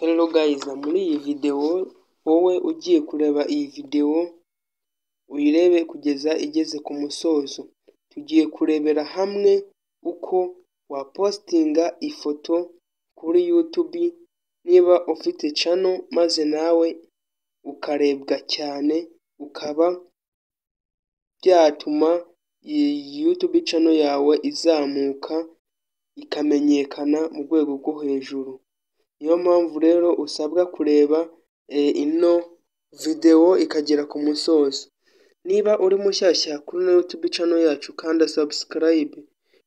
Hello guys, muri iyi video wowe ugiye kureba iyi video uyirebe kugeza igeze ku musozo. Tugiye kurebera hamwe uko wapostinga ifoto kuri YouTube niba ufite channel maze nawe ukarebwa cyane, ukaba byatuma YouTube channel yawe izamuka ikamenyekana mu rwego rwo hejuru. Niyo mpamvu rero usabwa kureba ino video ikagera ku musozo. Niba uri mushyashya kuri YouTube channel yacu kanda subscribe,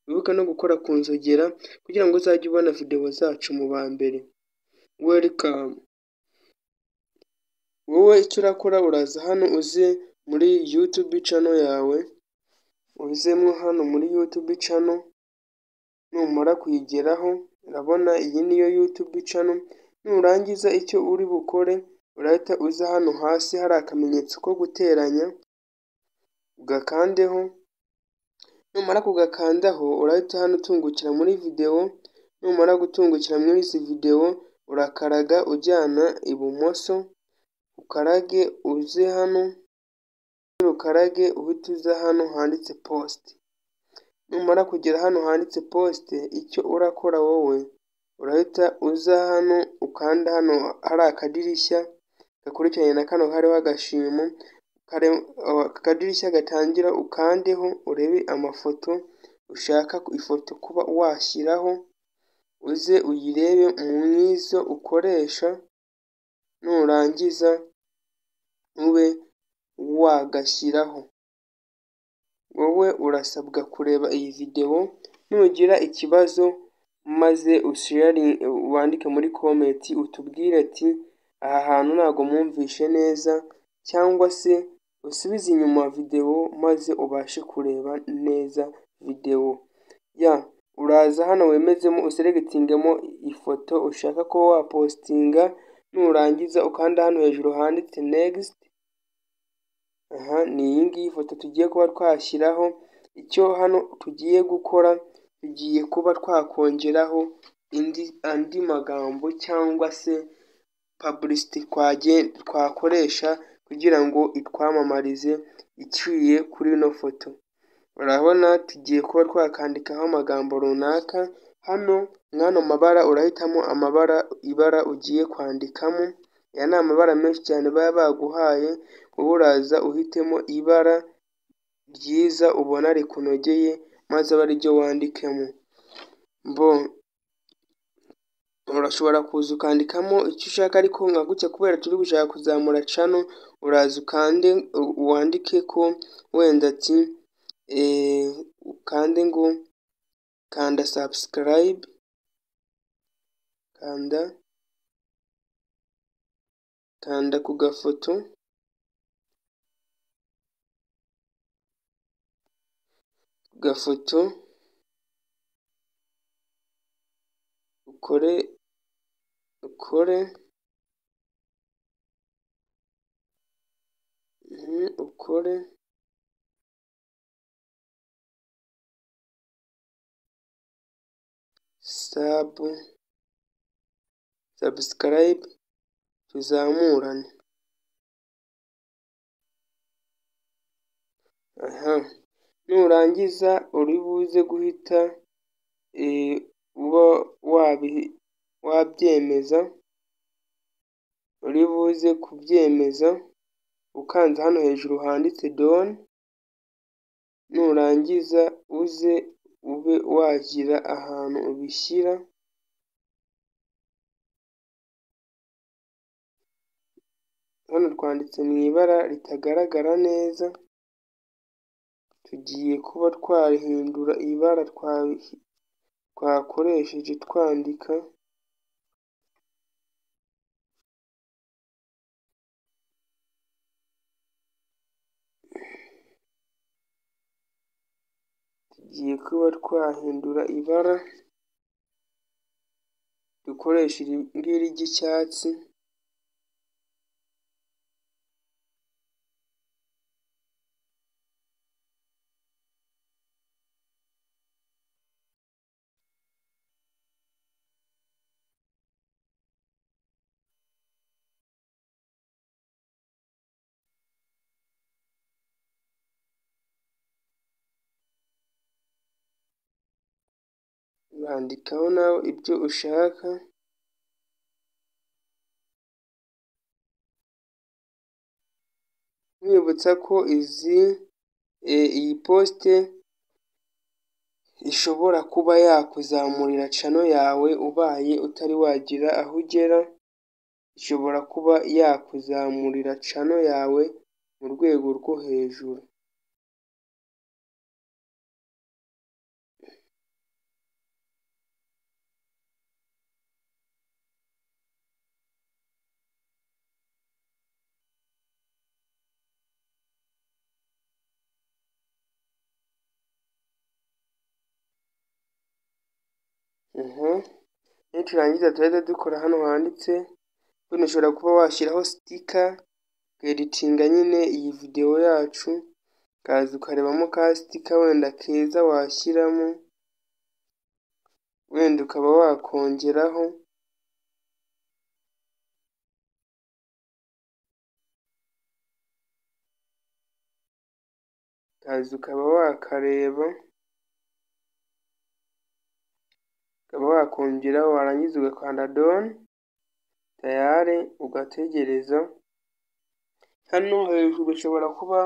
wibuke no gukora ku nzogera kugira ngo uzajye ubona video zacu mu ba mbere. Welcome. Wowe icyo urakora uraza hano uze muri YouTube channel yawe, uzemo hano muri YouTube channel, numara kuyigeraho urabona iyi niyo YouTube channel. Nurangiza icyo uri bukore urahita uza hano hasi hari akamenyetso ko guteranya ugakandeho. Numara kugakandaho urahita hano utungukira muri video. Numara gutungukira muri izi video urakaraga ujyana ibumoso, ukarage uze hano, ukarage uhita uza hano handitse post. Numara kugera hano handitse post, icyo urakora wowe urahita uza hano ukanda hano hari akadirishya gakurikiranye na kano hariho agashimo, akadirishya gatangira ukandeho urebe amafoto ushaka ifoto kuba washyiraho, uze uyirebe mu izo ukoresha. Nurangiza ube wagashyiraho. Wowe urasabwa kureba iyi video, nugira ikibazo maze wandike muri comment utubwire ati aha hantu ntago mwumvishe neza, cyangwa se usubize inyuma video maze ubashe kureba neza video. Uraza hano wemezemo uselectingemo ifoto ushaka ko wapostinga, nurangiza ukanda hano hejuru handitse next. Ni iyi ngiyi foto tugiye kuba twashyiraho. Icyo hano tugiye gukora, tugiye kuba twakongeraho andi magambo cyangwa se publicity twakoresha kugira ngo itwamamarize iciye kuri ino foto. Urabona tugiye kuba twakandikaho amagambo runaka. Hano mwano mabara urahitamo ibara ugiye kwandikamo. Aya ni amabara menshi cyane baba baguhaye, wowe uraza uhitemo ibara ryiza ubona rikunogeye maze abe ariryo wandikamo. Urashobora kuza ukandikamo icyo ushaka, ariko nka gutya kubera turi gushaka kuzamura channel, uraza ukande wandike ko wenda ati ukande ngo kanda subscribe, kanda ku gafoto, ukore subscribe tuzamurane. Nurangiza uri buze guhita uba wabyemeza, uri buze kubyemeza ukanze hano hejuru handitse done. Nurangiza uze ube wagira ahantu ubishyira. Hano twanditse mu ibara ritagaragara neza, tugiye kuba twahindura ibara twakoresheje twandika. Tugiye kuba twahindura ibara dukoresha iri ngiri ry'icyatsi. urandikaho nawe ibyo ushaka. Nkwibutsa ko iyi poste ishobora kuba yakuzamurira channel yawe ubaye utari wagira aho ugera, ishobora kuba yakuzamurira channel yawe mu rwego rwo hejuru. Niturangiza turahita dukora hano handitse, hano ushobora kuba washyiraho sticker ukeditinga nyine iyi video yacu, ukaza ukarebamo ka sticker wenda keza washyiramo, wenda ukaba wakongeraho, ukaza ukaba wakareba, ukaba wakongeraho, warangiza ugakanda done, tayari ugategereza. Hano hejuru ushobora kuba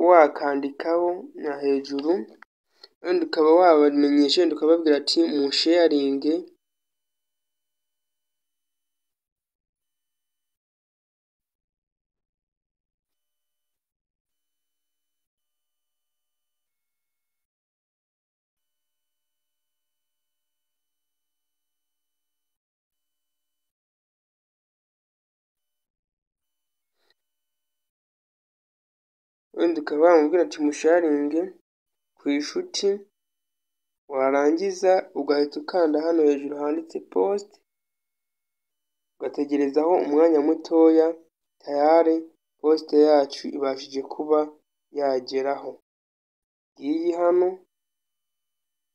wakandikaho na hejuru, wenda ukaba wabamenyesha, wenda ukababwira ati musharinge, wenda ukaba wamubwira ati musharinge ku inshuti, warangiza ugahita ukanda hano hejuru handitse post, ugategerezaho umwanya mutoya, tayari post yacu ibashije kuba yageraho. Iyi hano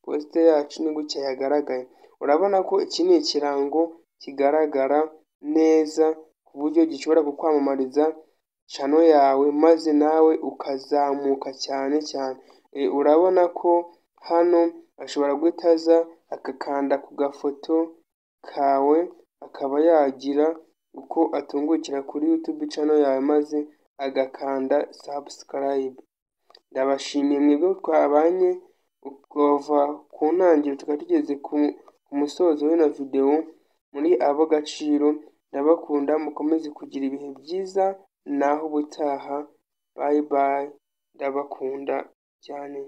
post yacu ni gutya yagaragaye. Urabona ko iki ni ikirango kigaragara neza ku buryo gishobora kukwamamariza channel yawe maze nawe ukazamuka cyane cyane. Urabona ko hano ashobora guhita aza agakanda ku gafoto kawe, akaba yagira uko atungukira kuri YouTube channel yawe maze agakanda subscribe. Ndabashimiye mwebwe twabanye kuva ku ntangiriro tukaba tugeze ku musozo w'ino video, muri abo gaciro. Ndabakunda, mukomeze kugira ibihe byiza, naho ubutaha. Bye bye, ndabakunda cyane.